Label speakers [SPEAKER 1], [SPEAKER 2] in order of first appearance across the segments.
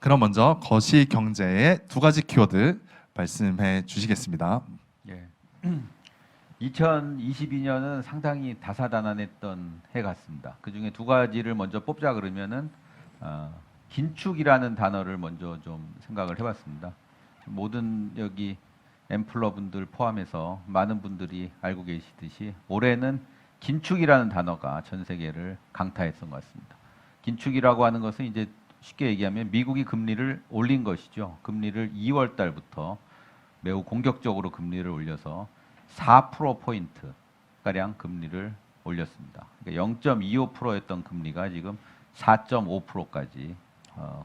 [SPEAKER 1] 그럼 먼저 거시 경제의 두 가지 키워드 말씀해 주시겠습니다.
[SPEAKER 2] 예. 2022년은 상당히 다사다난했던 해 같습니다. 그 중에 두 가지를 먼저 뽑자 그러면은 긴축이라는 단어를 먼저 좀 생각을 해봤습니다. 모든 여기 엠플러 분들 포함해서 많은 분들이 알고 계시듯이 올해는 긴축이라는 단어가 전 세계를 강타했던 것 같습니다. 긴축이라고 하는 것은 이제 쉽게 얘기하면 미국이 금리를 올린 것이죠. 금리를 2월 달부터 매우 공격적으로 금리를 올려서 4%포인트 가량 금리를 올렸습니다. 그러니까 0.25%였던 금리가 지금 4.5%까지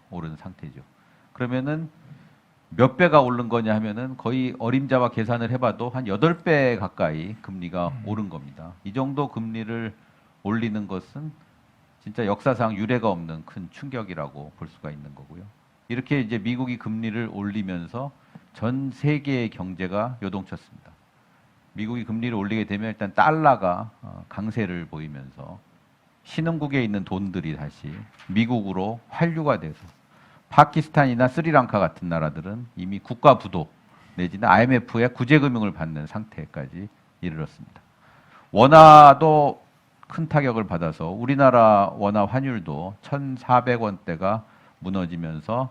[SPEAKER 2] 오른 상태죠. 그러면은 몇 배가 오른 거냐 하면은 거의 어림잡아 계산을 해봐도 한 8배 가까이 금리가 오른 겁니다. 이 정도 금리를 올리는 것은 진짜 역사상 유례가 없는 큰 충격이라고 볼 수가 있는 거고요. 이렇게 이제 미국이 금리를 올리면서 전 세계의 경제가 요동쳤습니다. 미국이 금리를 올리게 되면 일단 달러가 강세를 보이면서 신흥국에 있는 돈들이 다시 미국으로 환류가 돼서 파키스탄이나 스리랑카 같은 나라들은 이미 국가 부도 내지는 IMF의 구제금융을 받는 상태까지 이르렀습니다. 원화도 큰 타격을 받아서 우리나라 원화 환율도 1,400원대가 무너지면서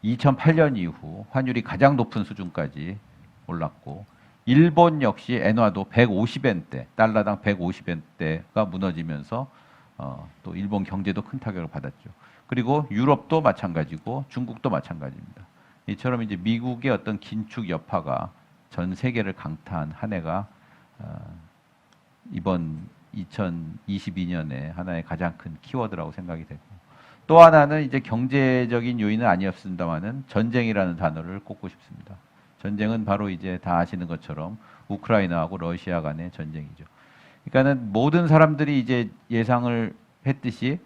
[SPEAKER 2] 2008년 이후 환율이 가장 높은 수준까지 올랐고 일본 역시 엔화도 150엔대, 달러당 150엔대가 무너지면서 또 일본 경제도 큰 타격을 받았죠. 그리고 유럽도 마찬가지고 중국도 마찬가지입니다. 이처럼 이제 미국의 어떤 긴축 여파가 전 세계를 강타한 한 해가 이번 2022년에 하나의 가장 큰 키워드라고 생각이 되고 또 하나는 이제 경제적인 요인은 아니었습니다만은 전쟁이라는 단어를 꼽고 싶습니다. 전쟁은 바로 이제 다 아시는 것처럼 우크라이나하고 러시아 간의 전쟁이죠. 그러니까는 모든 사람들이 이제 예상을 했듯이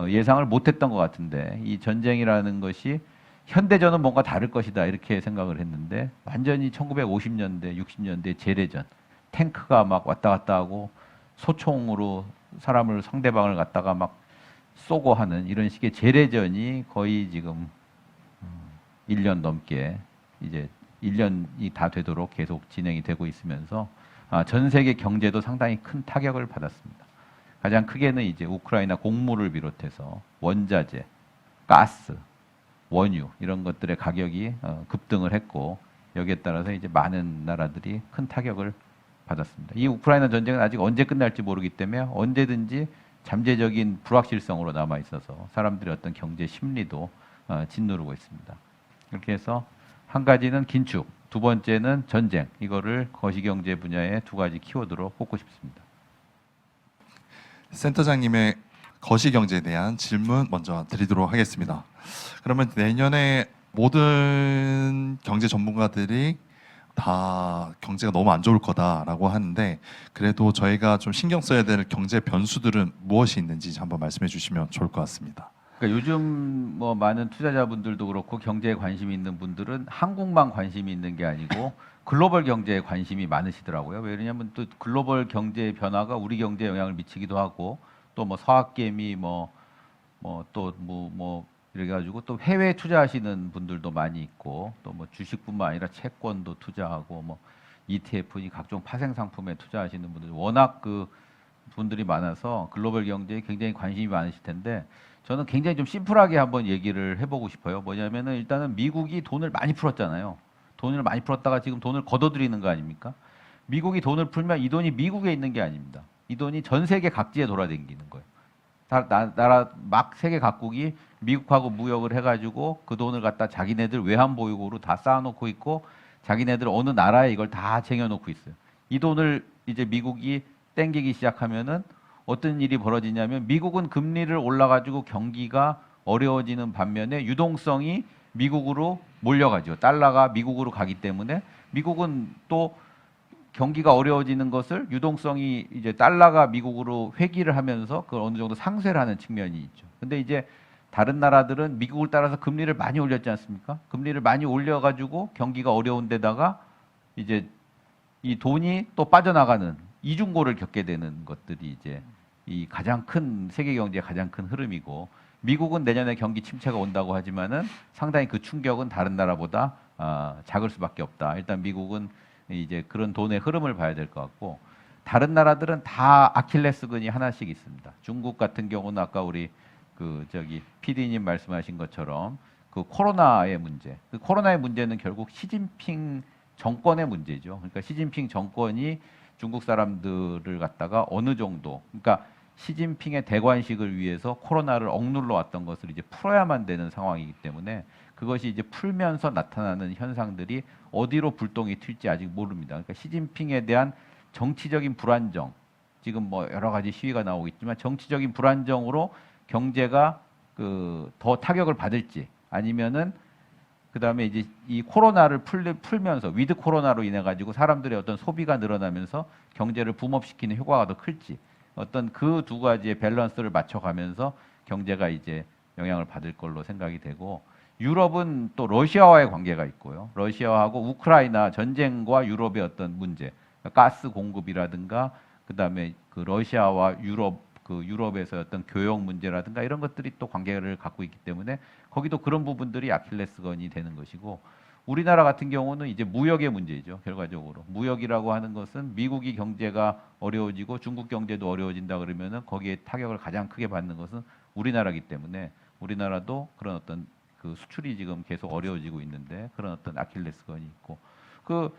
[SPEAKER 2] 예상을 못했던 것 같은데 이 전쟁이라는 것이 현대전은 뭔가 다를 것이다 이렇게 생각을 했는데 완전히 1950년대, 60년대 재래전 탱크가 막 왔다 갔다 하고 소총으로 사람을 상대방을 갖다가 막 쏘고 하는 이런 식의 재래전이 거의 지금 1년 넘게 이제 1년이 다 되도록 계속 진행이 되고 있으면서 전 세계 경제도 상당히 큰 타격을 받았습니다. 가장 크게는 이제 우크라이나 곡물을 비롯해서 원자재, 가스, 원유 이런 것들의 가격이 급등을 했고 여기에 따라서 이제 많은 나라들이 큰 타격을 받았습니다. 이 우크라이나 전쟁은 아직 언제 끝날지 모르기 때문에 언제든지 잠재적인 불확실성으로 남아 있어서 사람들의 어떤 경제 심리도 짓누르고 있습니다. 이렇게 해서 한 가지는 긴축, 두 번째는 전쟁. 이거를 거시경제 분야의 두 가지 키워드로 꼽고 싶습니다.
[SPEAKER 1] 센터장님의 거시경제에 대한 질문 먼저 드리도록 하겠습니다. 그러면 내년에 모든 경제 전문가들이 다 경제가 너무 안 좋을 거다라고 하는데 그래도 저희가 좀 신경 써야 될 경제 변수들은 무엇이 있는지 한번 말씀해 주시면 좋을 것 같습니다.
[SPEAKER 2] 그러니까 요즘 뭐 많은 투자자분들도 그렇고 경제에 관심이 있는 분들은 한국만 관심이 있는 게 아니고 글로벌 경제에 관심이 많으시더라고요. 왜냐하면 또 글로벌 경제의 변화가 우리 경제에 영향을 미치기도 하고 또 뭐 서학개미 이래 가지고 또 해외 투자하시는 분들도 많이 있고 또 뭐 주식뿐만 아니라 채권도 투자하고 뭐 ETF 각종 파생 상품에 투자하시는 분들 워낙 그 분들이 많아서 글로벌 경제에 굉장히 관심이 많으실 텐데 저는 굉장히 좀 심플하게 한번 얘기를 해보고 싶어요. 뭐냐면은 일단은 미국이 돈을 많이 풀었잖아요. 돈을 많이 풀었다가 지금 돈을 걷어들이는 거 아닙니까? 미국이 돈을 풀면 이 돈이 미국에 있는 게 아닙니다. 이 돈이 전 세계 각지에 돌아다니는 거예요. 나라 막 세계 각국이 미국하고 무역을 해가지고 그 돈을 갖다 자기네들 외환보유고로 다 쌓아놓고 있고 자기네들 어느 나라에 이걸 다 쟁여놓고 있어요. 이 돈을 이제 미국이 땡기기 시작하면은 어떤 일이 벌어지냐면 미국은 금리를 올라가지고 경기가 어려워지는 반면에 유동성이 미국으로 몰려가죠. 달러가 미국으로 가기 때문에 미국은 또 경기가 어려워지는 것을 유동성이 이제 달러가 미국으로 회귀를 하면서 그걸 어느 정도 상쇄를 하는 측면이 있죠. 근데 이제 다른 나라들은 미국을 따라서 금리를 많이 올렸지 않습니까? 금리를 많이 올려가지고 경기가 어려운 데다가 이제 이 돈이 또 빠져나가는 이중고를 겪게 되는 것들이 이제 이 가장 큰 세계 경제의 가장 큰 흐름이고 미국은 내년에 경기 침체가 온다고 하지만은 상당히 그 충격은 다른 나라보다 작을 수밖에 없다. 일단 미국은 이제 그런 돈의 흐름을 봐야 될 것 같고 다른 나라들은 다 아킬레스건이 하나씩 있습니다. 중국 같은 경우는 아까 우리 그 저기 PD님 말씀하신 것처럼 그 코로나의 문제. 그 코로나의 문제는 결국 시진핑 정권의 문제죠. 그러니까 시진핑 정권이 중국 사람들을 갖다가 어느 정도, 그러니까 시진핑의 대관식을 위해서 코로나를 억눌러 왔던 것을 이제 풀어야만 되는 상황이기 때문에 그것이 이제 풀면서 나타나는 현상들이 어디로 불똥이 튈지 아직 모릅니다. 그러니까 시진핑에 대한 정치적인 불안정, 지금 뭐 여러 가지 시위가 나오고 있지만 정치적인 불안정으로 경제가 그 더 타격을 받을지 아니면은 그다음에 이제 이 코로나를 풀면서 위드 코로나로 인해 가지고 사람들의 어떤 소비가 늘어나면서 경제를 붐업시키는 효과가 더 클지 어떤 그 두 가지의 밸런스를 맞춰가면서 경제가 이제 영향을 받을 걸로 생각이 되고 유럽은 또 러시아와의 관계가 있고요. 러시아하고 우크라이나 전쟁과 유럽의 어떤 문제, 가스 공급이라든가 그다음에 그 러시아와 유럽 그 유럽에서 어떤 교역 문제라든가 이런 것들이 또 관계를 갖고 있기 때문에 거기도 그런 부분들이 아킬레스건이 되는 것이고 우리나라 같은 경우는 이제 무역의 문제죠. 결과적으로 무역이라고 하는 것은 미국이 경제가 어려워지고 중국 경제도 어려워진다 그러면은 거기에 타격을 가장 크게 받는 것은 우리나라이기 때문에 우리나라도 그런 어떤 그 수출이 지금 계속 어려워지고 있는데 그런 어떤 아킬레스건이 있고 그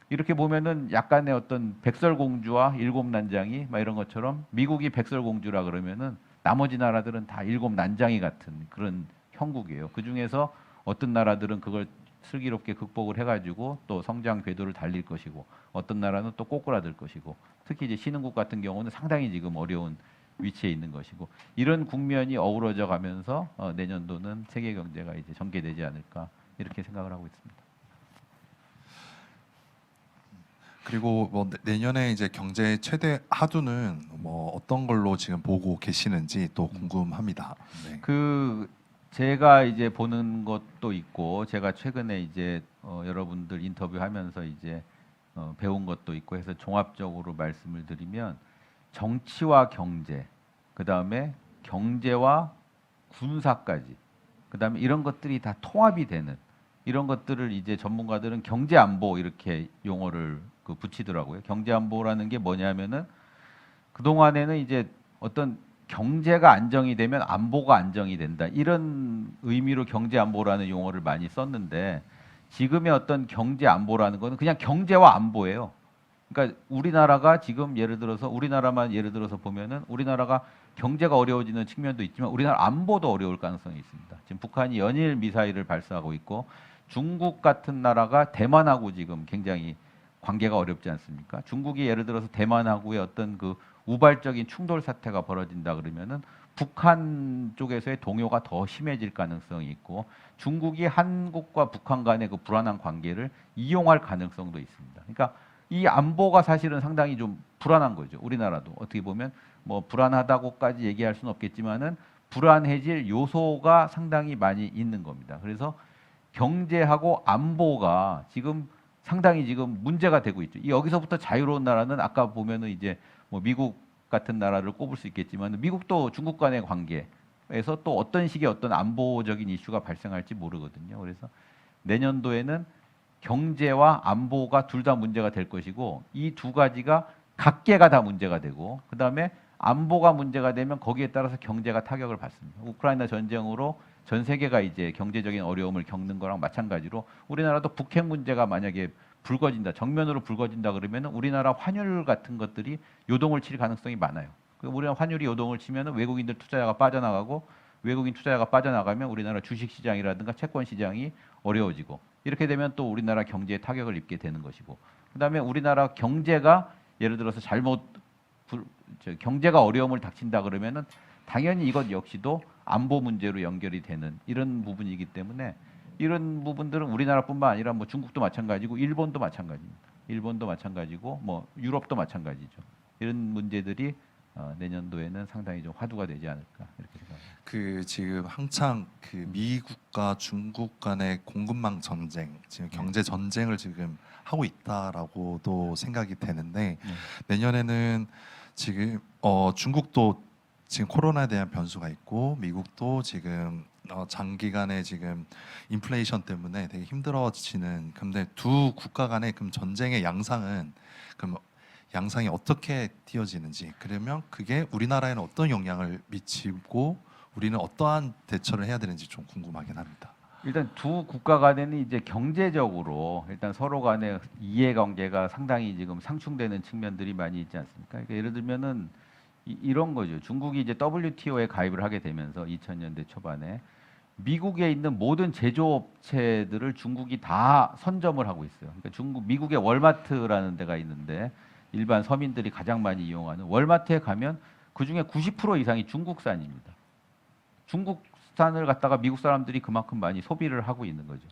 [SPEAKER 2] 이렇게 보면은 약간의 어떤 백설공주와 일곱 난장이 막 이런 것처럼 미국이 백설공주라 그러면은 나머지 나라들은 다 일곱 난장이 같은 그런 형국이에요. 그 중에서 어떤 나라들은 그걸 슬기롭게 극복을 해가지고 또 성장 궤도를 달릴 것이고 어떤 나라는 또 꼬꾸라들 것이고 특히 이제 신흥국 같은 경우는 상당히 지금 어려운 위치에 있는 것이고 이런 국면이 어우러져 가면서 내년도는 세계 경제가 이제 전개되지 않을까 이렇게 생각을 하고 있습니다.
[SPEAKER 1] 그리고 뭐 내년에 이제 경제 최대 하두는 뭐 어떤 걸로 지금 보고 계시는지 또 궁금합니다. 네.
[SPEAKER 2] 그 제가 이제 보는 것도 있고 제가 최근에 이제 여러분들 인터뷰하면서 이제 배운 것도 있고 해서 종합적으로 말씀을 드리면 정치와 경제, 그 다음에 경제와 군사까지, 그 다음에 이런 것들이 다 통합이 되는 이런 것들을 이제 전문가들은 경제 안보 이렇게 용어를 그 붙이더라고요. 경제 안보라는 게 뭐냐면은 그 동안에는 이제 어떤 경제가 안정이 되면 안보가 안정이 된다 이런 의미로 경제 안보라는 용어를 많이 썼는데 지금의 어떤 경제 안보라는 거는 그냥 경제와 안보예요. 그러니까 우리나라가 지금 예를 들어서 우리나라만 예를 들어서 보면은 우리나라가 경제가 어려워지는 측면도 있지만 우리나라 안보도 어려울 가능성이 있습니다. 지금 북한이 연일 미사일을 발사하고 있고 중국 같은 나라가 대만하고 지금 굉장히 관계가 어렵지 않습니까? 중국이 예를 들어서 대만하고의 어떤 그 우발적인 충돌 사태가 벌어진다 그러면은 북한 쪽에서의 동요가 더 심해질 가능성이 있고 중국이 한국과 북한 간의 그 불안한 관계를 이용할 가능성도 있습니다. 그러니까 이 안보가 사실은 상당히 좀 불안한 거죠. 우리나라도 어떻게 보면 뭐 불안하다고까지 얘기할 수는 없겠지만은 불안해질 요소가 상당히 많이 있는 겁니다. 그래서 경제하고 안보가 지금 상당히 지금 문제가 되고 있죠. 여기서부터 자유로운 나라는 아까 보면은 이제 뭐 미국 같은 나라를 꼽을 수 있겠지만 미국도 중국 간의 관계에서 또 어떤 식의 어떤 안보적인 이슈가 발생할지 모르거든요. 그래서 내년도에는 경제와 안보가 둘 다 문제가 될 것이고 이 두 가지가 각계가 다 문제가 되고 그다음에 안보가 문제가 되면 거기에 따라서 경제가 타격을 받습니다. 우크라이나 전쟁으로 전 세계가 이제 경제적인 어려움을 겪는 거랑 마찬가지로 우리나라도 북핵 문제가 만약에 불거진다, 정면으로 불거진다 그러면 우리나라 환율 같은 것들이 요동을 칠 가능성이 많아요. 우리나라 환율이 요동을 치면 외국인들 투자자가 빠져나가고 외국인 투자자가 빠져나가면 우리나라 주식 시장이라든가 채권 시장이 어려워지고 이렇게 되면 또 우리나라 경제에 타격을 입게 되는 것이고 그다음에 우리나라 경제가 예를 들어서 경제가 어려움을 닥친다 그러면은 당연히 이것 역시도 안보 문제로 연결이 되는 이런 부분이기 때문에 이런 부분들은 우리나라뿐만 아니라 뭐 중국도 마찬가지고 일본도 마찬가지입니다. 일본도 마찬가지고 뭐 유럽도 마찬가지죠. 이런 문제들이 내년도에는 상당히 좀 화두가 되지 않을까 이렇게 생각합니다.
[SPEAKER 1] 그 지금 한창 그 미국과 중국 간의 공급망 전쟁, 지금 경제 전쟁을 지금 하고 있다라고도 생각이 되는데 내년에는 지금 중국도 지금 코로나에 대한 변수가 있고 미국도 지금 장기간의 지금 인플레이션 때문에 되게 힘들어지는. 근데 두 국가 간의 그럼 전쟁의 양상이 어떻게 띄어지는지, 그러면 그게 우리나라에는 어떤 영향을 미치고 우리는 어떠한 대처를 해야 되는지 좀 궁금하긴 합니다.
[SPEAKER 2] 일단 두 국가 간에는 이제 경제적으로 일단 서로 간의 이해관계가 상당히 지금 상충되는 측면들이 많이 있지 않습니까? 그러니까 예를 들면은 이런 거죠. 중국이 이제 WTO에 가입을 하게 되면서 2000년대 초반에 미국에 있는 모든 제조업체들을 중국이 다 선점을 하고 있어요. 그러니까 미국의 월마트라는 데가 있는데 일반 서민들이 가장 많이 이용하는 월마트에 가면 그 중에 90% 이상이 중국산입니다. 중국산을 갖다가 미국 사람들이 그만큼 많이 소비를 하고 있는 거죠.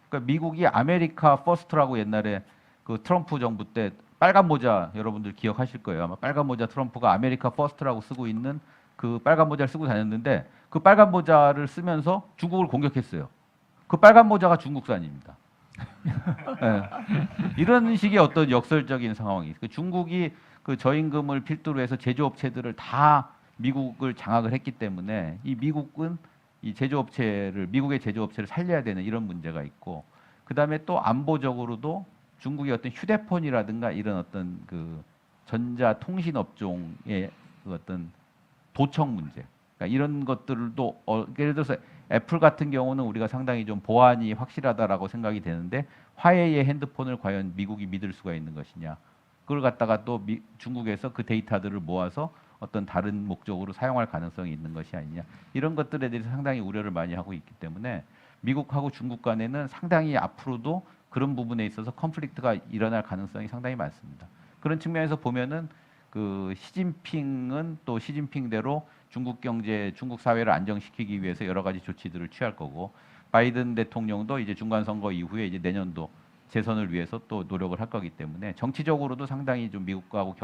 [SPEAKER 2] 그러니까 미국이 아메리카 퍼스트라고 옛날에 그 트럼프 정부 때 빨간 모자 여러분들 기억하실 거예요. 아마 빨간 모자 트럼프가 아메리카 퍼스트라고 쓰고 있는 그 빨간 모자를 쓰고 다녔는데 그 빨간 모자를 쓰면서 중국을 공격했어요. 그 빨간 모자가 중국산입니다. 네. 이런 식의 어떤 역설적인 상황이 있어요. 중국이 그 저임금을 필두로 해서 제조업체들을 다 미국을 장악을 했기 때문에 이 미국은 이 미국의 제조업체를 살려야 되는 이런 문제가 있고, 그 다음에 또 안보적으로도 중국의 어떤 휴대폰이라든가 이런 어떤 그 전자통신 업종의 그 어떤 도청 문제, 그러니까 이런 것들도 예를 들어서 애플 같은 경우는 우리가 상당히 좀 보안이 확실하다라고 생각이 되는데 화웨이의 핸드폰을 과연 미국이 믿을 수가 있는 것이냐? 그걸 갖다가 또 중국에서 그 데이터들을 모아서 어떤 다른 목적으로 사용할 가능성이 있는 것이 아니냐? 이런 것들에 대해서 상당히 우려를 많이 하고 있기 때문에 미국하고 중국 간에는 상당히 앞으로도 그런 부분에 있어서 컨플릭트가 일어날 가능성이 상당히 많습니다. 그런 측면에서 보면은 그 시진핑은 또 시진핑대로 중국 경제, 중국 사회를 안정시키기 위해서 여러 가지 조치들을 취할 거고, 바이든 대통령도 이제 중간 선거 이후에 이제 내년도 재선을 위해서 또 노력을 할 거기 때문에 정치적으로도 상당히 좀 미국하고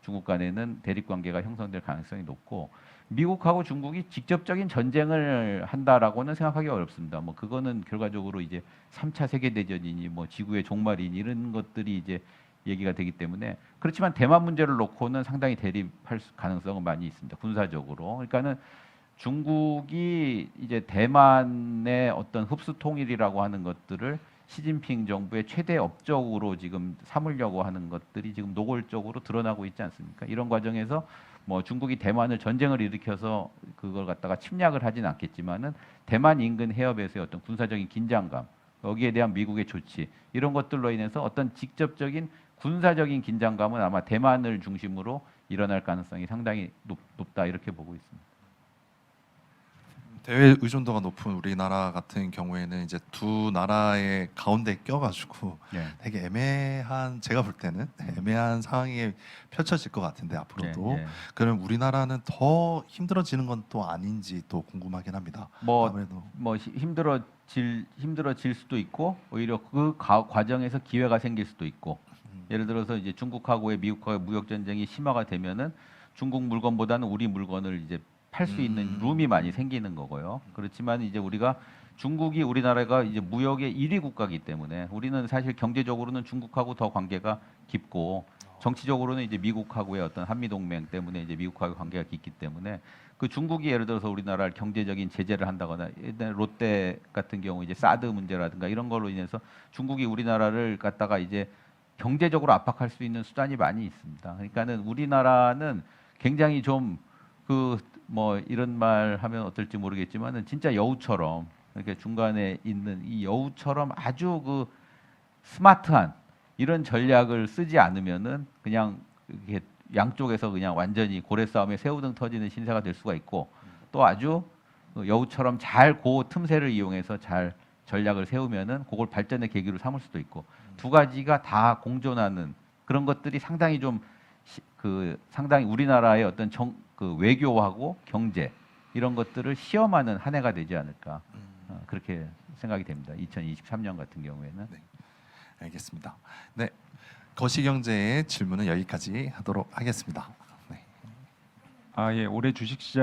[SPEAKER 2] 중국 간에는 대립 관계가 형성될 가능성이 높고, 미국하고 중국이 직접적인 전쟁을 한다라고는 생각하기 어렵습니다. 뭐 그거는 결과적으로 이제 3차 세계 대전이니 뭐 지구의 종말이니 이런 것들이 이제 얘기가 되기 때문에, 그렇지만 대만 문제를 놓고는 상당히 대립할 가능성은 많이 있습니다. 군사적으로. 그러니까는 중국이 이제 대만의 어떤 흡수 통일이라고 하는 것들을 시진핑 정부의 최대 업적으로 지금 삼으려고 하는 것들이 지금 노골적으로 드러나고 있지 않습니까? 이런 과정에서 뭐 중국이 대만을 전쟁을 일으켜서 그걸 갖다가 침략을 하진 않겠지만은 대만 인근 해협에서의 어떤 군사적인 긴장감, 여기에 대한 미국의 조치, 이런 것들로 인해서 어떤 직접적인 군사적인 긴장감은 아마 대만을 중심으로 일어날 가능성이 상당히 높다 이렇게 보고 있습니다.
[SPEAKER 1] 대외 의존도가 높은 우리나라 같은 경우에는 이제 두 나라의 가운데 껴가지고
[SPEAKER 2] 네.
[SPEAKER 1] 되게 애매한, 제가 볼 때는 애매한 상황이 펼쳐질 것 같은데 앞으로도.
[SPEAKER 2] 네, 네.
[SPEAKER 1] 그럼 우리나라는 더 힘들어지는 건 또 아닌지 또 궁금하긴 합니다. 아무래도
[SPEAKER 2] 뭐 힘들어질 수도 있고 오히려 그 과정에서 기회가 생길 수도 있고, 예를 들어서 이제 중국하고의 미국과의 무역 전쟁이 심화가 되면은 중국 물건보다는 우리 물건을 이제 팔 수 있는 룸이 많이 생기는 거고요. 그렇지만 이제 우리나라가 이제 무역의 1위 국가이기 때문에 우리는 사실 경제적으로는 중국하고 더 관계가 깊고, 정치적으로는 이제 미국하고의 어떤 한미 동맹 때문에 이제 미국하고 관계가 깊기 때문에 그 중국이 예를 들어서 우리나라를 경제적인 제재를 한다거나, 옛날 롯데 같은 경우 이제 사드 문제라든가 이런 걸로 인해서 중국이 우리나라를 갖다가 이제 경제적으로 압박할 수 있는 수단이 많이 있습니다. 그러니까는 우리나라는 굉장히 좀 뭐 이런 말 하면 어떨지 모르겠지만은 진짜 여우처럼, 이렇게 중간에 있는 이 여우처럼 아주 그 스마트한 이런 전략을 쓰지 않으면은 그냥 이렇게 양쪽에서 그냥 완전히 고래 싸움에 새우등 터지는 신세가 될 수가 있고, 또 아주 여우처럼 잘 그 틈새를 이용해서 잘 전략을 세우면은 그걸 발전의 계기로 삼을 수도 있고, 두 가지가 다 공존하는 그런 것들이 상당히 상당히 우리나라의 어떤 외교하고 경제 이런 것들을 시험하는 한 해가 되지 않을까, 그렇게 생각이 됩니다. 2023년 같은 경우에는.
[SPEAKER 1] 네, 알겠습니다. 네, 거시경제의 질문은 여기까지 하도록 하겠습니다. 네.
[SPEAKER 3] 예, 올해 주식시장